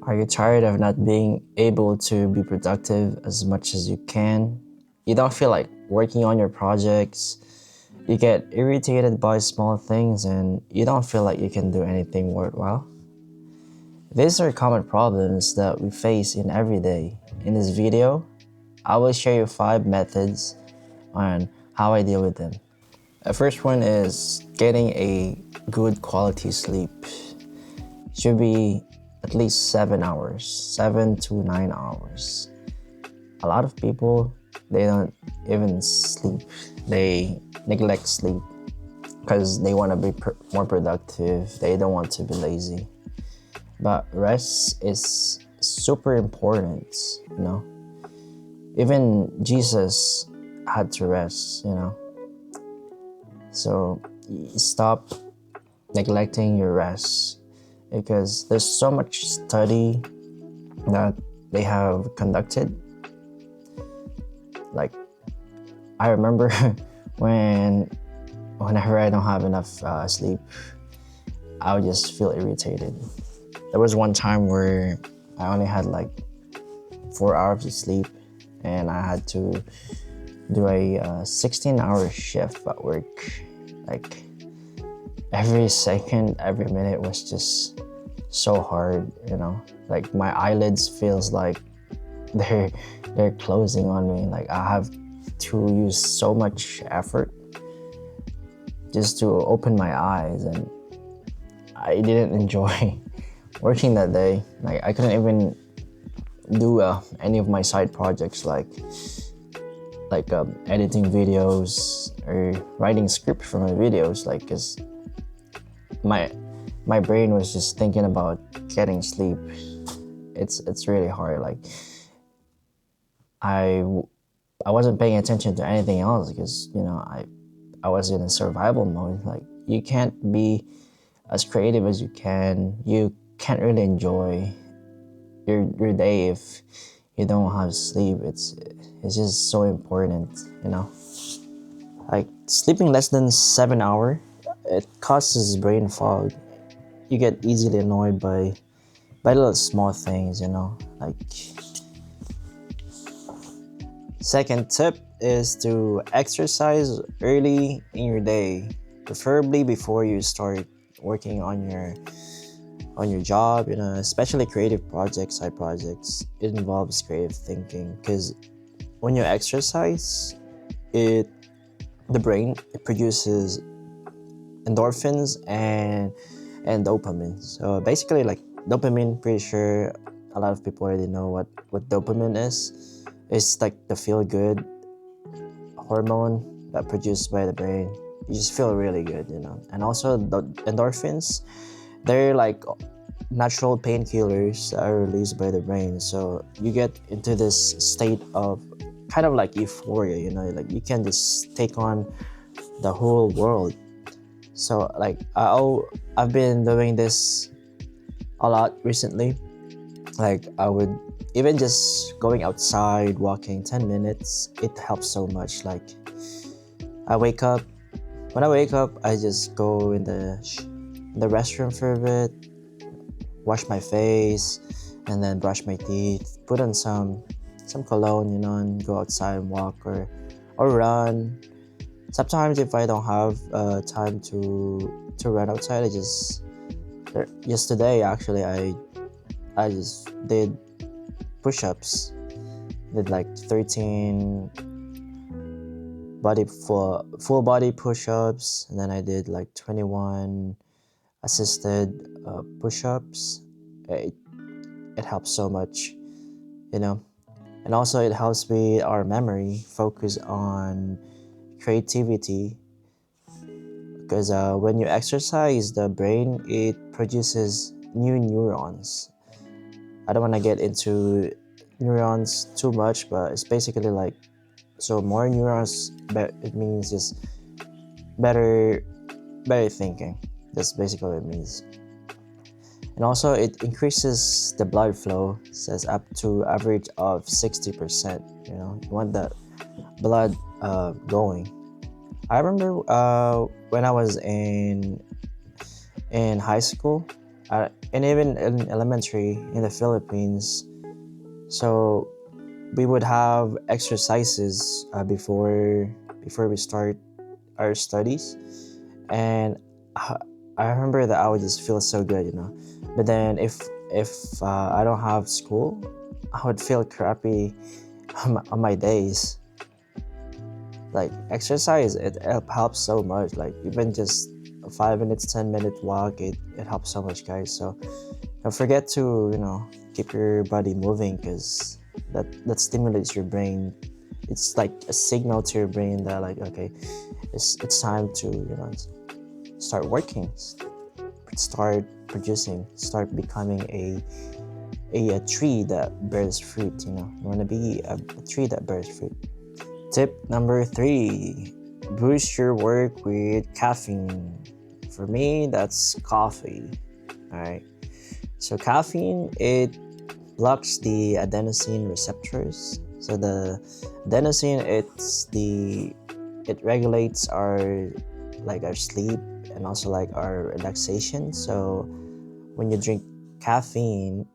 Are you tired of not being able to be productive as much as you can? You don't feel like working on your projects. You get irritated by small things and you don't feel like you can do anything worthwhile. These are common problems that we face in every day. In this video, I will share you 5 methods on how I deal with them. The first one is getting a good quality sleep. Should be at least 7 hours, 7 to 9 hours. A lot of people, they don't even sleep. They neglect sleep because they want to be more productive. They don't want to be lazy. But rest is super important, you know. Even Jesus had to rest. So stop neglecting your rest because there's so much study that they have conducted. Like, I remember whenever I don't have enough sleep, I would just feel irritated. There was one time where I only had like 4 hours of sleep and I had to do a 16-hour shift at work. Like, every second, every minute was just so hard. Like, my eyelids feels like they're closing on me. Like, I have to use so much effort just to open my eyes, and I didn't enjoy working that day. Like, I couldn't even do any of my side projects like editing videos or writing script for my videos, like, because my brain was just thinking about getting sleep. It's really hard. Like, I wasn't paying attention to anything else because I was in a survival mode. Like, you can't be as creative as you can. You can't really enjoy your day if you don't have sleep. It's just so important. Like, sleeping less than 7 hours, it causes brain fog. You get easily annoyed by little small things. Like, second tip is to exercise early in your day, preferably before you start working on your job. Especially creative projects, side projects. It involves creative thinking because when you exercise, the brain, it produces endorphins and dopamine. So basically, like, dopamine, pretty sure a lot of people already know what dopamine is. It's like the feel good hormone that produced by the brain. You just feel really good. And also the endorphins, they're like natural painkillers that are released by the brain. So you get into this state of kind of like euphoria. Like, you can just take on the whole world. So, like, I've been doing this a lot recently. Like, I would even just going outside, walking 10 minutes, it helps so much. Like, I wake up. When I wake up, I just go in the restroom for a bit, wash my face, and then brush my teeth, put on some cologne, and go outside and walk or run. Sometimes if I don't have time to run outside, just today actually I just did push-ups. Did like 13 full body push-ups, and then I did like 21 assisted push-ups. It helps so much. And also it helps me our memory focus on creativity because when you exercise, the brain, it produces new neurons. I don't want to get into neurons too much, but it's basically like, so more neurons, but it means just better thinking. That's basically what it means. And also it increases the blood flow. It says up to average of 60%. You want that blood going. I remember when I was in high school, and even in elementary in the Philippines. So we would have exercises before we start our studies, and I, I remember that I would just feel so good, you know. But then if I don't have school, I would feel crappy on my days. Like exercise, it helps so much. Like even just a 5 minutes, 10-minute walk, it helps so much, guys. So don't forget to keep your body moving because that stimulates your brain. It's like a signal to your brain that like okay, it's time to start working, start producing, start becoming a tree that bears fruit. You want to be a tree that bears fruit. Tip number 3: boost your work with caffeine. For me, that's coffee. All right. So caffeine, it blocks the adenosine receptors. So the adenosine, it regulates our sleep and also like our relaxation. So when you drink caffeine,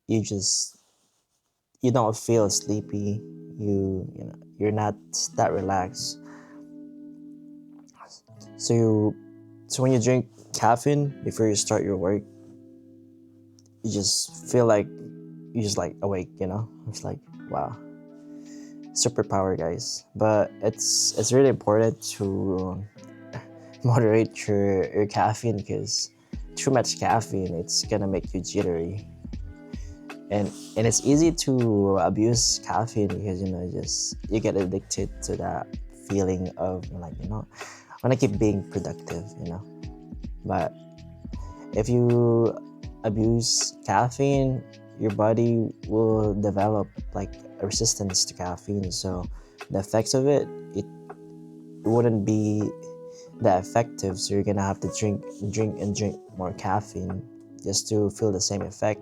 you just you don't feel sleepy. You're not that relaxed. So when you drink caffeine before you start your work, you just feel like you just like awake. It's like wow, superpower, guys. But it's really important to moderate your caffeine because too much caffeine it's gonna make you jittery, and it's easy to abuse caffeine because just you get addicted to that feeling of like I want to keep being productive. But if you abuse caffeine, your body will develop like a resistance to caffeine. So the effects of it wouldn't be that effective. So you're gonna have to drink more caffeine just to feel the same effect.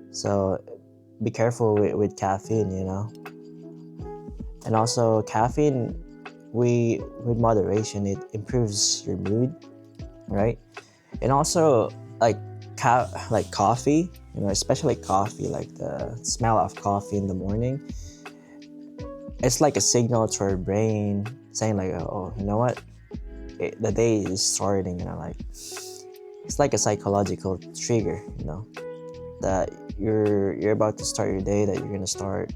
So be careful with caffeine. And also caffeine, with moderation, it improves your mood, right? And also like like coffee, especially coffee, like the smell of coffee in the morning, it's like a signal to our brain saying like, oh, you know what, the day is starting. Like it's like a psychological trigger, that you're about to start your day, that you're gonna start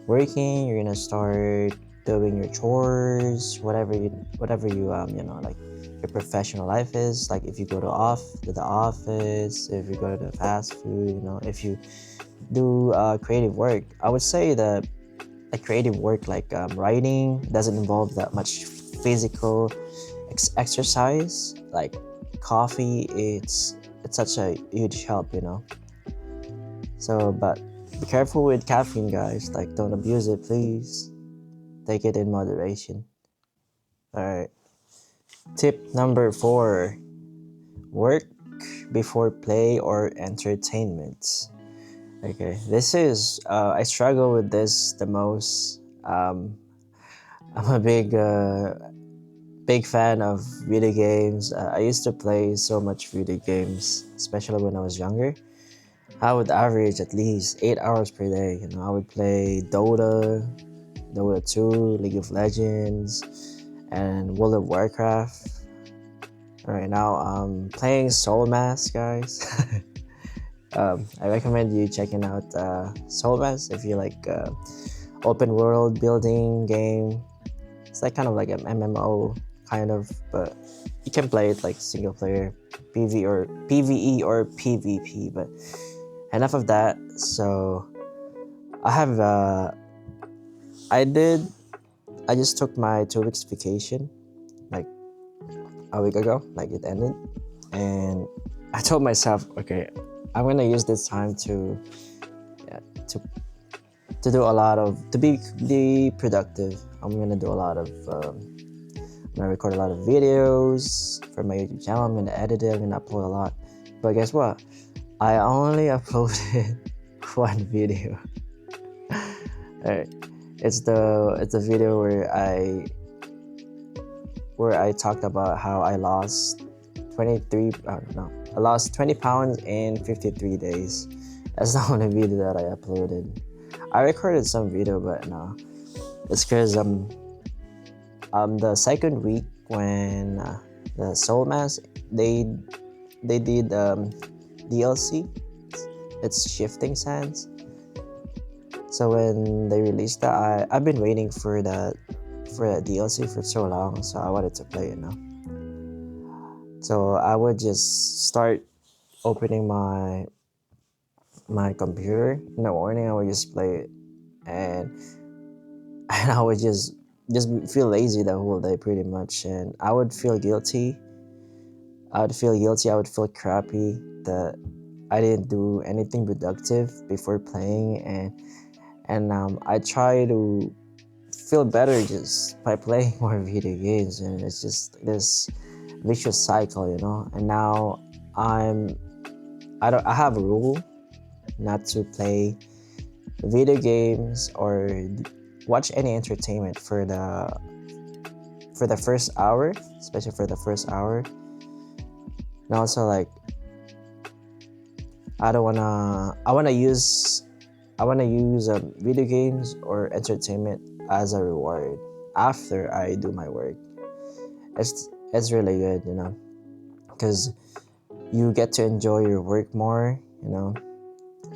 working, you're gonna start doing your chores, whatever you like your professional life is. Like if you go to the office, if you go to the fast food, if you do creative work. I would say that a creative work like writing doesn't involve that much physical exercise. Like coffee, it's such a huge help. So but be careful with caffeine, guys. Like don't abuse it, please. Take it in moderation. All right. Tip number 4: work before play or entertainment. Okay, this is I struggle with this the most. I'm a big fan of video games. I used to play so much video games, especially when I was younger. I would average at least 8 hours per day. I would play Dota 2, League of Legends, and World of Warcraft. Right now, I'm playing Soul Mass, guys. I recommend you checking out Soul Mass if you like open world building game. It's like kind of like an MMO kind of, but you can play it like single player, PvE or PvP. But enough of that. So I have I just took my 2 weeks vacation like a week ago. Like it ended, and I told myself, okay, I'm gonna use this time to yeah, to do a lot of to be productive. I'm gonna do a lot of I'm gonna record a lot of videos for my YouTube channel. I'm gonna edit it. I'm gonna upload a lot. But guess what? I only uploaded one video. Alright. It's the video where I talked about how I lost 23 no I lost 20 pounds in 53 days. That's the only video that I uploaded. I recorded some video, but no. It's because the second week when the Soul Mask they did DLC. It's Shifting Sands. So when they released that, I've been waiting for that DLC for so long. So I wanted to play it now. So I would just start opening my computer in the morning. I would just play it, and and I would just feel lazy the whole day pretty much, and I would feel guilty. I would feel guilty. I would feel crappy that I didn't do anything productive before playing, and I try to feel better just by playing more video games, and it's just this vicious cycle, you know. And now I'm I have a rule not to play video games or watch any entertainment for the first hour, especially for the first hour. And also like I wanna use video games or entertainment as a reward after I do my work. It's really good, you know, because you get to enjoy your work more, you know,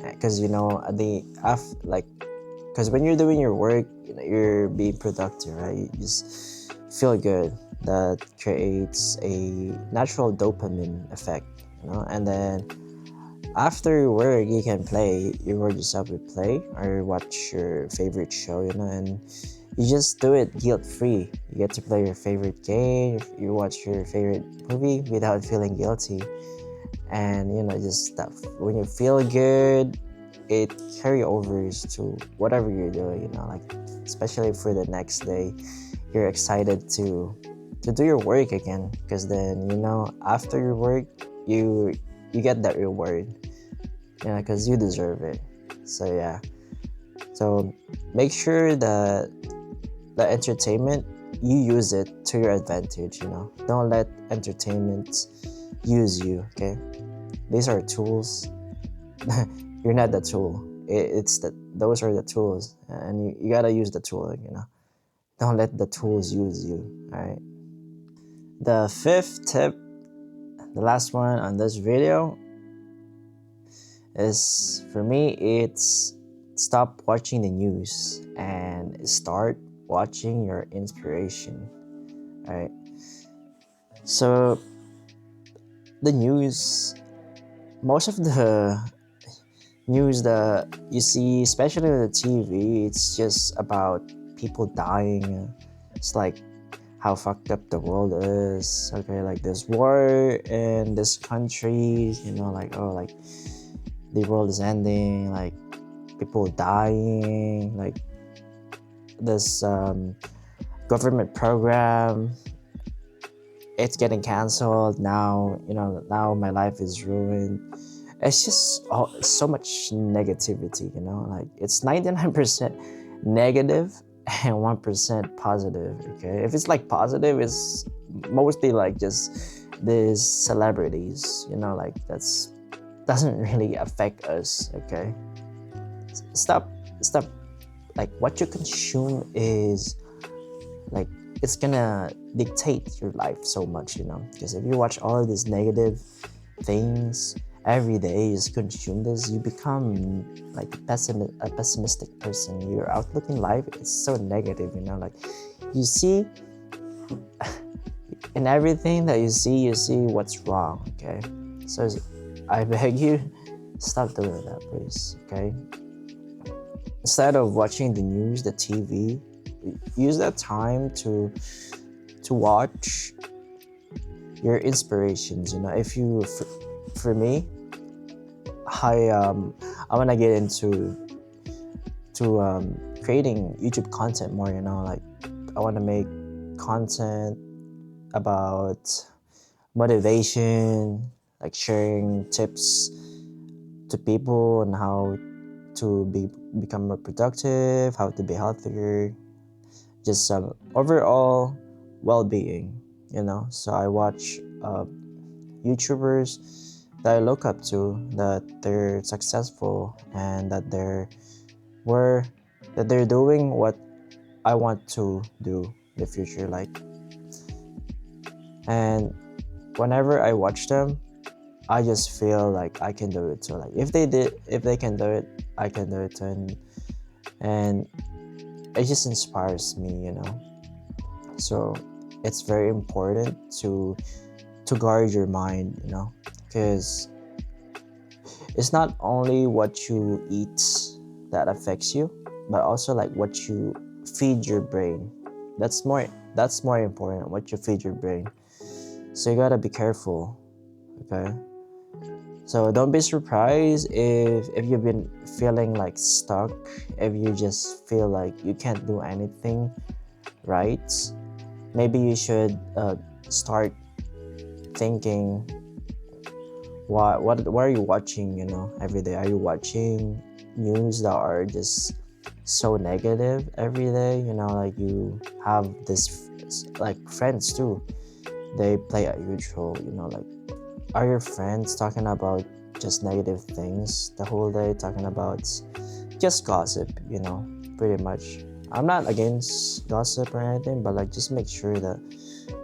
because you know the like because when you're doing your work, you know, you're being productive, right? You just feel good. That creates a natural dopamine effect, you know, and then after work you can play, you reward yourself with play or watch your favorite show, you know, and you just do it guilt-free. You get to play your favorite game, you watch your favorite movie without feeling guilty. And you know, just stuff when you feel good, it carry overs to whatever you're doing, you know, like especially for the next day, you're excited to do your work again, because then you know after your work you get that reward, you know, because you deserve it. So yeah, so make sure that the entertainment, you use it to your advantage, you know. Don't let entertainment use you, okay? These are tools. You're not the tool. It's that those are the tools, and you gotta use the tool, you know. Don't let the tools use you. All right. The fifth tip, the last one on this video, is for me. It's stop watching the news and start watching your inspiration. All right. So the news, most of the news that you see, especially on the TV, it's just about people dying. It's like how fucked up the world is. Okay, like there's war in this country, you know, like oh, like the world is ending, like people dying, like this government program, it's getting canceled now. You know, now my life is ruined. It's just so much negativity, you know, like it's 99% negative and 1% positive. Okay, if it's like positive, it's mostly like just these celebrities, you know, like that's doesn't really affect us. Okay, stop stop like what you consume is like it's gonna dictate your life so much, you know, because if you watch all of these negative things every day, you just consume this, you become like a pessimistic person. Your outlook in life is so negative, you know, like you see in everything that you see what's wrong. Okay, so I beg you, stop doing that, please. Okay, instead of watching the news, the TV, use that time to watch your inspirations, you know. If you for me, I want to get into creating YouTube content more, you know, like I want to make content about motivation, like sharing tips to people on how to become more productive, how to be healthier, just overall well-being, you know. So I watch YouTubers that I look up to, that they're successful and that were that they're doing what I want to do in the future. Like, and whenever I watch them, I just feel like I can do it too. Like if they can do it, I can do it too. And it just inspires me, you know. So it's very important to guard your mind, you know, because it's not only what you eat that affects you, but also like what you feed your brain. That's more important, what you feed your brain. So you gotta be careful, okay? So don't be surprised if you've been feeling like stuck, if you just feel like you can't do anything right. Maybe you should start thinking, what are you watching, you know, every day? Are you watching news that are just so negative every day? You know, like you have this like friends too, they play a huge role, you know. Like, are your friends talking about just negative things the whole day, talking about just gossip, you know, pretty much? I'm not against gossip or anything, but like just make sure that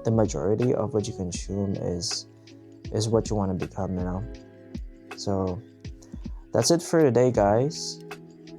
the majority of what you consume is what you want to become, you know. So that's it for today, guys.